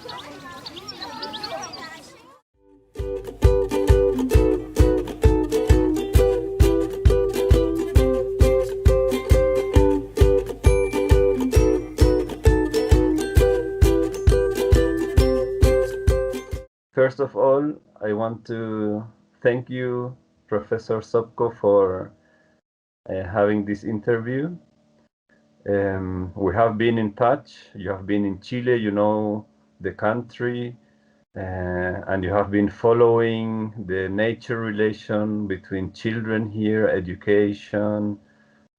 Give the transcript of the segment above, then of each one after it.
First of all, I want to thank you, Professor Sobko, for having this interview. We have been in touch. You have been in Chile, you know the country, and you have been following the nature relation between children here, education,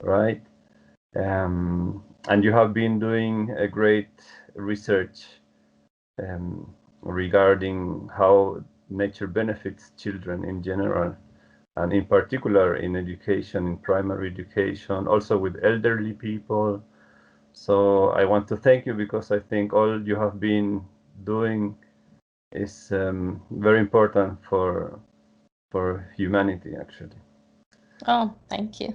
right? And you have been doing a great research regarding how nature benefits children in general, and in particular in education, in primary education, also with elderly people. So I want to thank you because I think all you have been doing is very important for humanity, actually. Oh, thank you.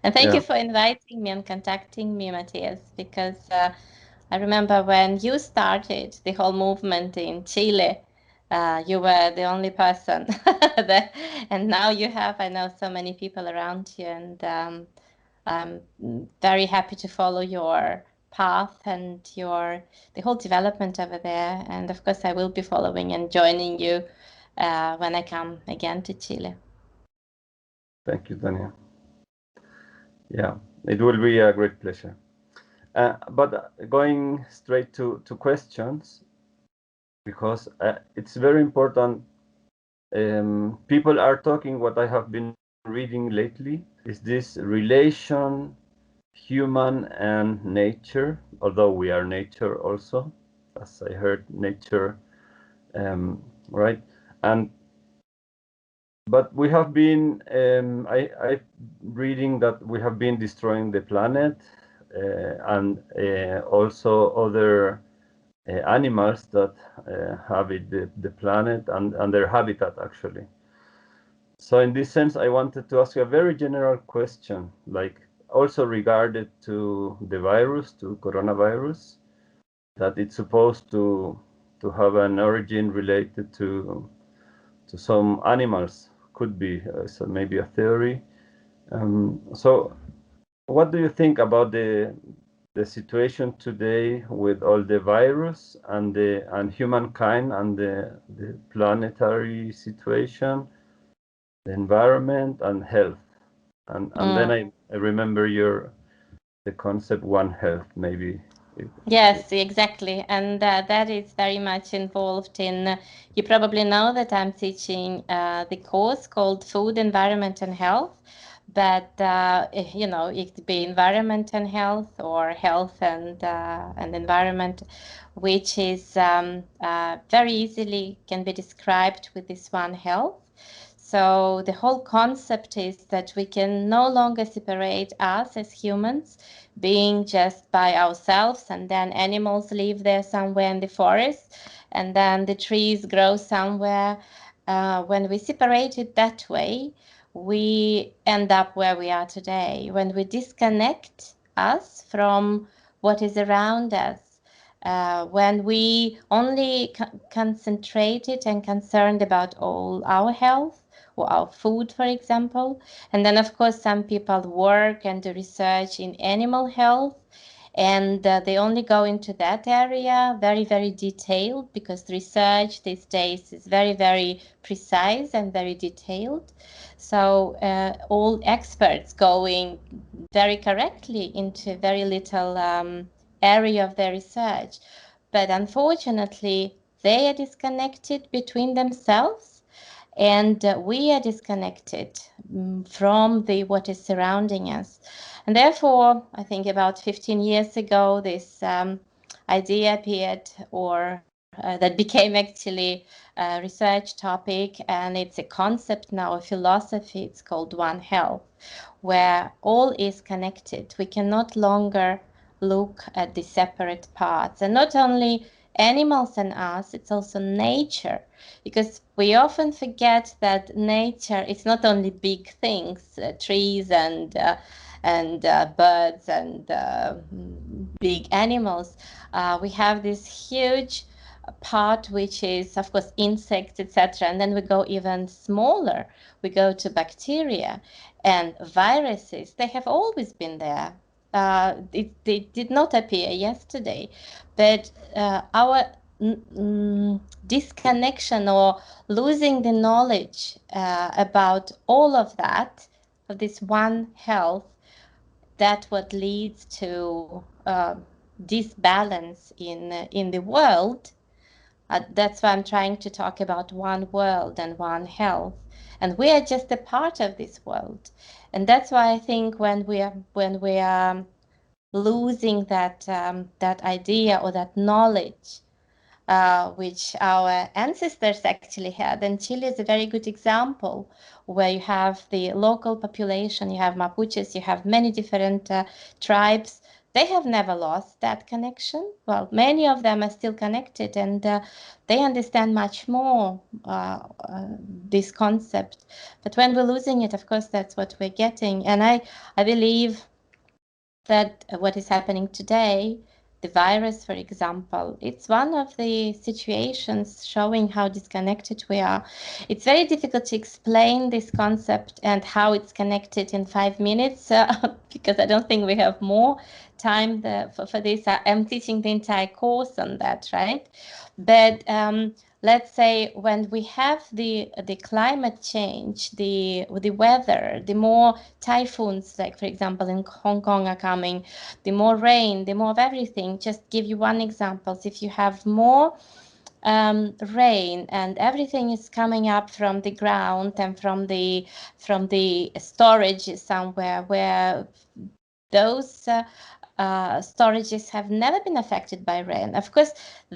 And thank you for inviting me and contacting me, Matthias, because I remember when you started the whole movement in Chile, you were the only person that, and now you have, I know, so many people around you, and I'm very happy to follow your path and the whole development over there. And of course, I will be following and joining you when I come again to Chile. Thank you, Tanya. Yeah, it will be a great pleasure. But going straight to questions, because it's very important. People are talking, what I have been reading lately is this relation, human and nature, although we are nature also, as I heard, nature, right? But we have been, I'm reading that we have been destroying the planet, and also other animals that habit the planet and their habitat, actually. So in this sense, I wanted to ask you a very general question, like also regarded to the virus, to coronavirus, that it's supposed to have an origin related to some animals, could be, so maybe a theory. So what do you think about the situation today with all the virus and humankind and the planetary situation, the environment and health? And then I remember the concept One Health, maybe. Yes, exactly. And that is very much involved in, you probably know that I'm teaching the course called Food, Environment and Health. But, you know, it could be environment and health, or health and environment, which is very easily can be described with this One Health. So the whole concept is that we can no longer separate us as humans, being just by ourselves, and then animals live there somewhere in the forest, and then the trees grow somewhere. When we separate it that way, we end up where we are today. When we disconnect us from what is around us, when we only concentrated and concerned about all our health, or our food, for example. And then, of course, some people work and do research in animal health, and they only go into that area very, very detailed, because research these days is very, very precise and very detailed. So all experts going very correctly into very little area of their research. But unfortunately, they are disconnected between themselves, and we are disconnected from what is surrounding us. And therefore, I think about 15 years ago, this idea appeared, or that became actually a research topic, and it's a concept now, a philosophy. It's called One Health, where all is connected. We can no longer look at the separate parts, and not only animals and us, it's also nature, because we often forget that nature is not only big things, trees and birds and big animals. We have this huge part which is, of course, insects, etc. And then we go even smaller. We go to bacteria and viruses. They have always been there. They did not appear yesterday, but our disconnection or losing the knowledge about all of that, of this one health, that's what leads to disbalance in the world. That's why I'm trying to talk about one world and one health, and we are just a part of this world. And that's why I think when we are losing that that idea or that knowledge, which our ancestors actually had. And Chile is a very good example, where you have the local population, you have Mapuches, you have many different tribes. They have never lost that connection. Well, many of them are still connected, and they understand much more this concept. But when we're losing it, of course, that's what we're getting. And I believe that what is happening today, the virus, for example, it's one of the situations showing how disconnected we are. It's very difficult to explain this concept and how it's connected in 5 minutes, because I don't think we have more time for this. I'm teaching the entire course on that, right? But let's say when we have the climate change, the weather, the more typhoons, like for example in Hong Kong are coming, the more rain, the more of everything. Just give you one example. If you have more rain and everything is coming up from the ground and from the storage somewhere where those storages have never been affected by rain. Of course,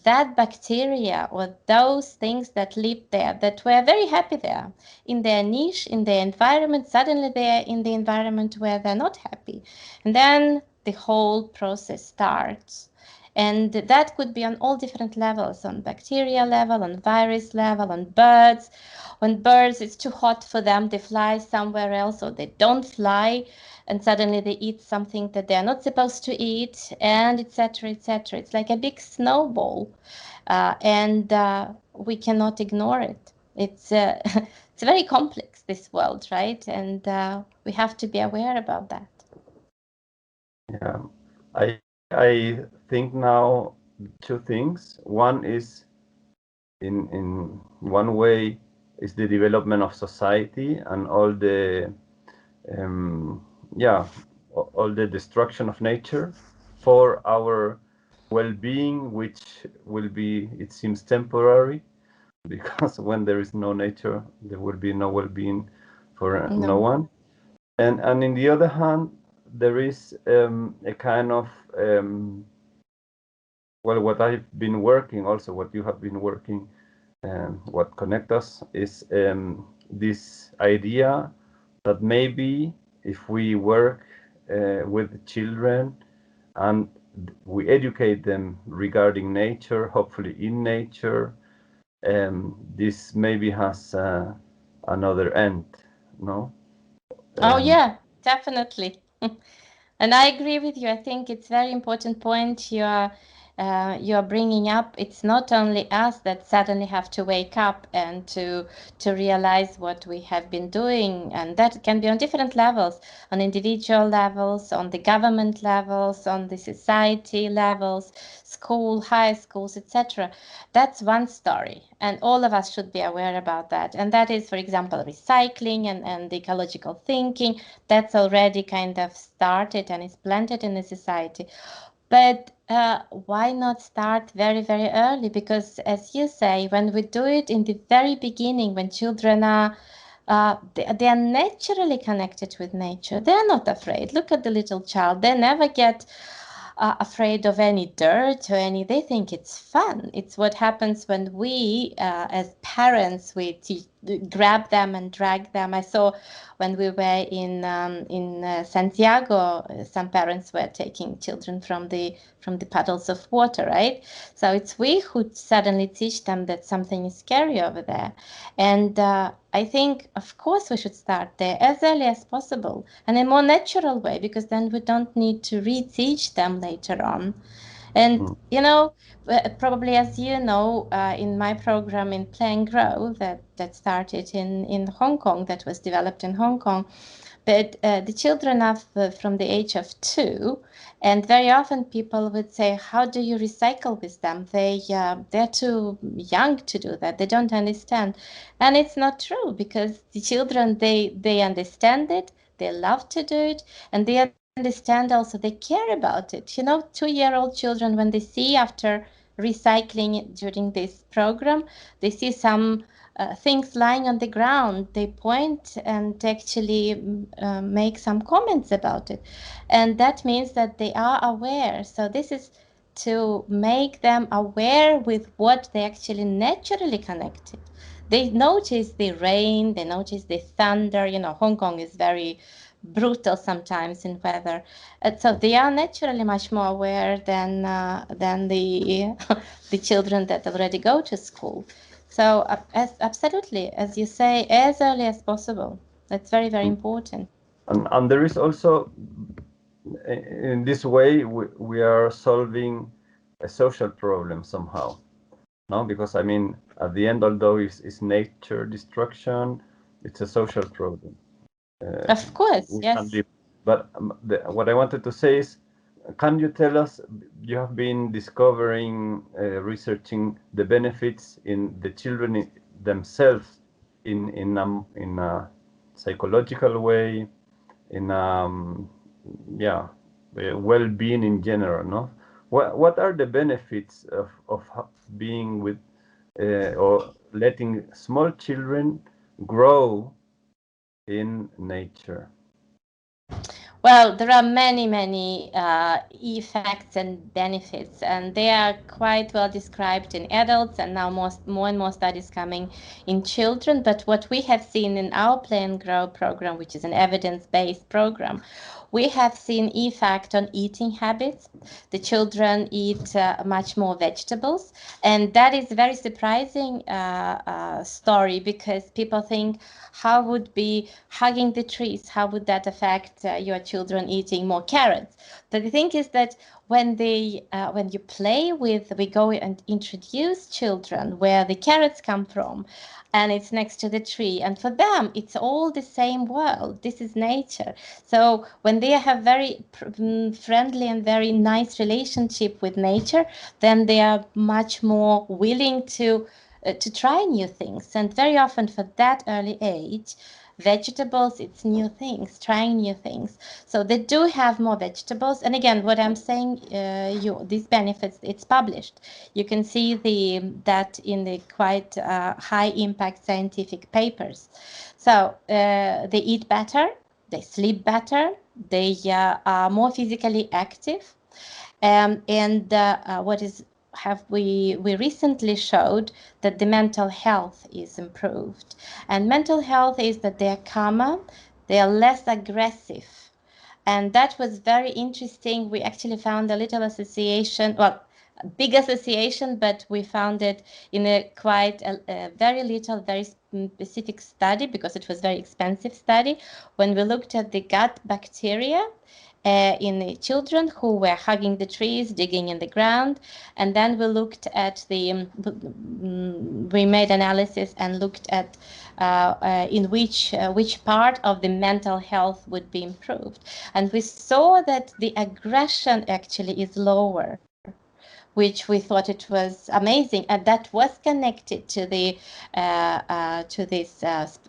that bacteria or those things that live there, that were very happy there in their niche, in their environment, suddenly they're in the environment where they're not happy. And then the whole process starts. And that could be on all different levels, on bacteria level, on virus level, on birds. When birds, it's too hot for them, they fly somewhere else, or they don't fly, and suddenly they eat something that they're not supposed to eat, and etc., etc. It's like a big snowball, and we cannot ignore it. It's it's very complex, this world, right? And we have to be aware about that. Yeah, I think now two things. One is in one way is the development of society and all the all the destruction of nature for our well-being, which will be, it seems, temporary, because when there is no nature, there will be no well-being for no one. And in the other hand, there is a kind of what I've been working, also what you have been working, what connect us is this idea that maybe if we work with children and we educate them regarding nature, hopefully in nature, this maybe has another end, no? Oh yeah, definitely. And I agree with you. I think it's very important point you are bringing up. It's not only us that suddenly have to wake up and to realize what we have been doing, and that can be on different levels, on individual levels, on the government levels, on the society levels, school, high schools, etc. That's one story, and all of us should be aware about that. And that is, for example, recycling and ecological thinking. That's already kind of started and is planted in the society. But why not start very, very early? Because as you say, when we do it in the very beginning, when children are they are naturally connected with nature. They're not afraid. Look at the little child. They never get afraid of any dirt or any. They think it's fun. It's what happens when we, as parents, we grab them and drag them. I saw when we were in Santiago, some parents were taking children from the puddles of water, right? So it's we who suddenly teach them that something is scary over there. And I think, of course, we should start there as early as possible and in a more natural way, because then we don't need to reteach them later on. And, you know, probably as you know, in my program in Play and Grow that started in Hong Kong, that was developed in Hong Kong, but the children are from the age of 2, and very often people would say, how do you recycle with them? They're too young to do that. They don't understand. And it's not true, because the children, they understand it, they love to do it, and they understand also, they care about it. You know, 2-year-old children, when they see after recycling during this program, they see some things lying on the ground, they point and actually make some comments about it. And that means that they are aware. So this is to make them aware with what they actually naturally connected. They notice the rain, they notice the thunder. You know, Hong Kong is very brutal sometimes in weather. So they are naturally much more aware than the the children that already go to school. So absolutely, as you say, as early as possible. That's very, very important. And there is also, in this way, we are solving a social problem somehow. No, because I mean, at the end, although it's nature destruction, it's a social problem. Of course, yes. But what I wanted to say is, can you tell us, you have been discovering, researching the benefits in the children themselves in a psychological way, in well-being in general, no? What are the benefits of being with or letting small children grow in nature? Well, there are many, many effects and benefits, and they are quite well described in adults, and now more and more studies coming in children. But what we have seen in our Play and Grow program, which is an evidence-based program, we have seen effect on eating habits. The children eat much more vegetables, and that is a very surprising story, because people think, how would be hugging the trees, how would that affect your children eating more carrots? But the thing is that when you play with, we go and introduce children where the carrots come from, and it's next to the tree, and for them it's all the same world. This is nature. So when they have very friendly and very nice relationship with nature, then they are much more willing to try new things. And very often for that early age, vegetables, it's new things, trying new things. So they do have more vegetables. And again, what I'm saying, these benefits, it's published. You can see that in the quite high impact scientific papers. So they eat better, they sleep better, they are more physically active. And what is we recently showed that the mental health is improved. And mental health is that they are calmer, they are less aggressive. And that was very interesting. We actually found a little association, well, a big association, but we found it in a quite a very little, very specific study, because it was a very expensive study, when we looked at the gut bacteria in the children who were hugging the trees, digging in the ground. And then we looked at we made analysis and looked at in which part of the mental health would be improved. And we saw that the aggression actually is lower, which we thought it was amazing, and that was connected to this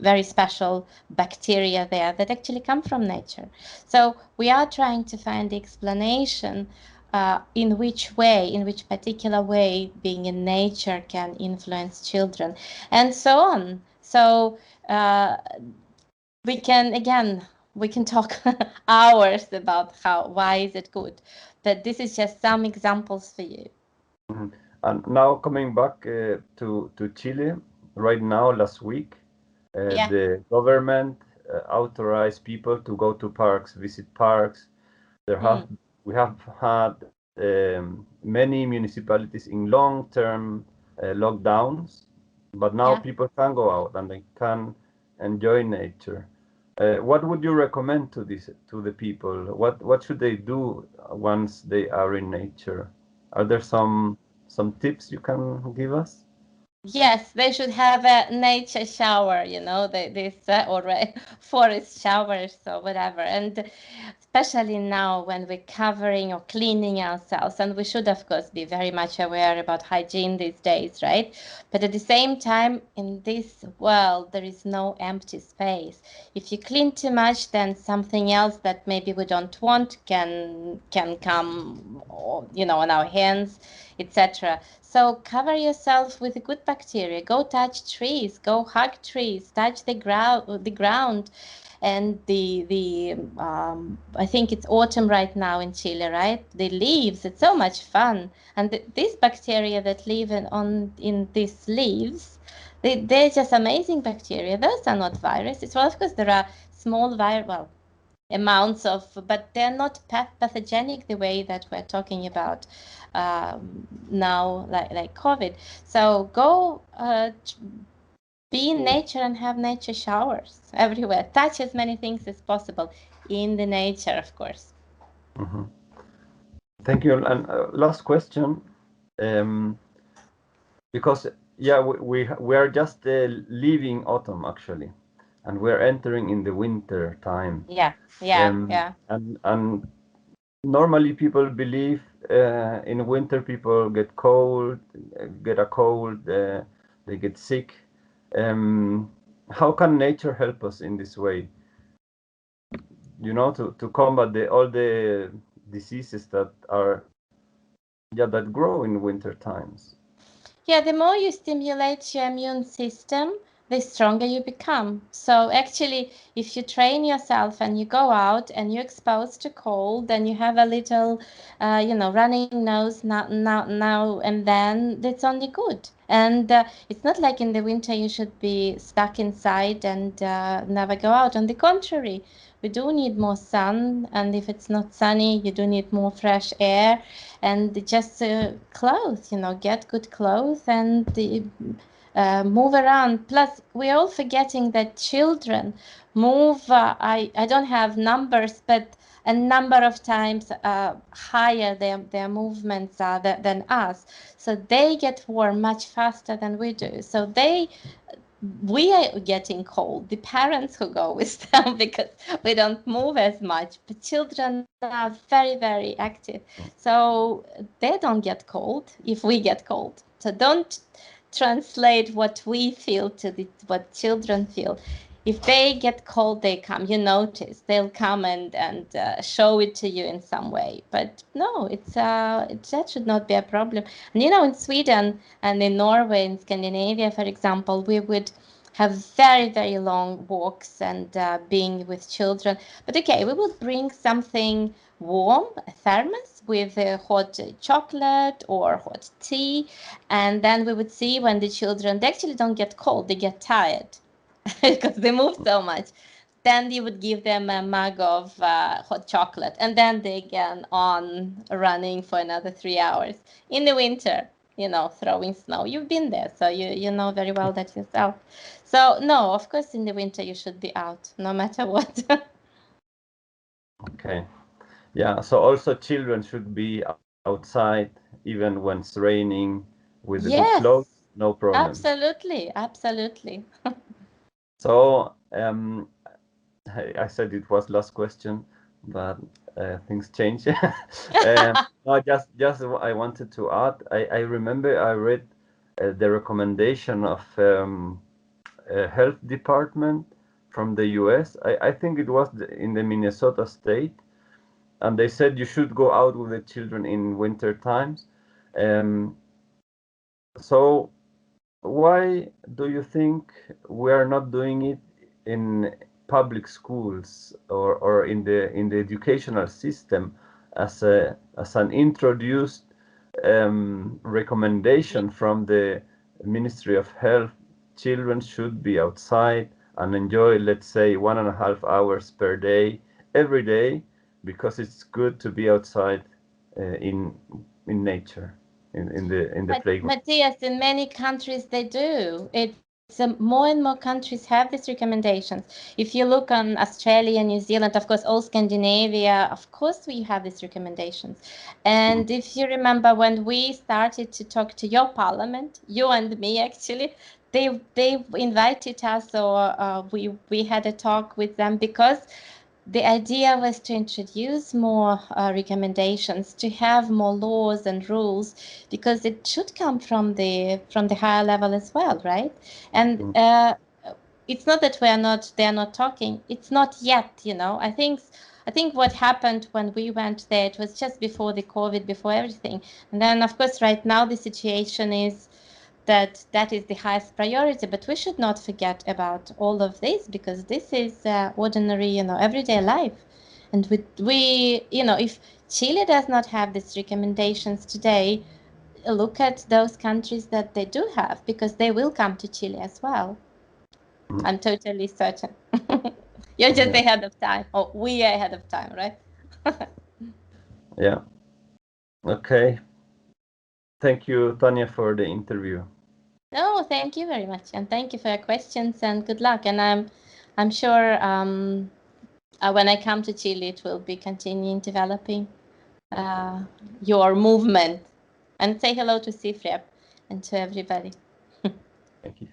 very special bacteria there that actually come from nature. So we are trying to find the explanation in which particular way being in nature can influence children, and so on. So we can talk hours about why is it good, but this is just some examples for you. Mm-hmm. And now coming back to Chile, right now, last week, the government authorized people to go to parks, visit parks. We have had many municipalities in long-term lockdowns, but now people can go out and they can enjoy nature. What would you recommend to the people? What should they do once they are in nature? Are there some tips you can give us? Yes, they should have a nature shower, this or forest showers or whatever. And especially now when we're covering or cleaning ourselves, and we should, of course, be very much aware about hygiene these days, right? But at the same time, in this world, there is no empty space. If you clean too much, then something else that maybe we don't want can come, on our hands, etc. So cover yourself with good bacteria. Go touch trees. Go hug trees. Touch the ground, and I think it's autumn right now in Chile, right? The leaves. It's so much fun, and these bacteria that live in these leaves, they're just amazing bacteria. Those are not viruses. Well, of course, there are small amounts of, but they're not pathogenic the way that we're talking about now, like COVID. So go be in nature and have nature showers everywhere. Touch as many things as possible in the nature, of course. Mm-hmm. Thank you. And last question, because we are just leaving autumn actually, and we're entering in the winter time. Yeah. And normally people believe in winter people get a cold, they get sick. How can nature help us in this way? To combat all the diseases that grow in winter times. Yeah, the more you stimulate your immune system, the stronger you become. So actually, if you train yourself and you go out and you're exposed to cold and you have a little, running nose now and then, that's only good. And it's not like in the winter you should be stuck inside and never go out. On the contrary, we do need more sun, and if it's not sunny, you do need more fresh air, and just clothes, get good clothes and move around. Plus, we're all forgetting that children move, I don't have numbers, but a number of times higher their movements are than us. So they get warm much faster than we do. So we are getting cold, the parents who go with them, because we don't move as much, but children are very, very active. So they don't get cold if we get cold. So don't translate what we feel to what children feel. If they get cold, they come. You notice they'll come and show it to you in some way. But no, that should not be a problem. And in Sweden and in Norway and Scandinavia, for example, we would have very, very long walks and being with children. But okay, we would bring something warm, a thermos with hot chocolate or hot tea, and then we would see when the children, they actually don't get cold, they get tired because they move so much. Then you would give them a mug of hot chocolate, and then they get on running for another 3 hours in the winter, throwing snow. You've been there, so you know very well that yourself. So no, of course, in the winter you should be out, no matter what. Okay. Yeah. So also children should be outside even when it's raining with the good clothes. No problem. Absolutely. So I said it was last question, but things change. No, just I wanted to add. I remember I read the recommendation of a health department from the U.S. I think it was in the Minnesota state, and they said you should go out with the children in winter times. So why do you think we are not doing it in public schools or in the educational system as an introduced recommendation from the Ministry of Health? Children should be outside and enjoy, let's say, 1.5 hours per day, every day, because it's good to be outside in nature, in the playground. Matthias, in many countries they do. It's more and more countries have these recommendations. If you look on Australia, New Zealand, of course, all Scandinavia, of course, we have these recommendations. And if you remember when we started to talk to your parliament, you and me actually, they invited us, or we had a talk with them, because the idea was to introduce more recommendations, to have more laws and rules, because it should come from the higher level as well, right? And it's not that they are not talking. It's not yet, I think what happened when we went there, it was just before the COVID, before everything. And then, of course, right now the situation is that is the highest priority, but we should not forget about all of this, because this is ordinary, everyday life. And we if Chile does not have these recommendations today, look at those countries that they do have, because they will come to Chile as well. I'm totally certain. You're just ahead of time, or we are ahead of time, right? Yeah. Okay. Thank you, Tanja, for the interview. No, thank you very much, and thank you for your questions, and good luck. And I'm sure when I come to Chile, it will be continuing developing your movement. And say hello to CIFREP and to everybody. Thank you.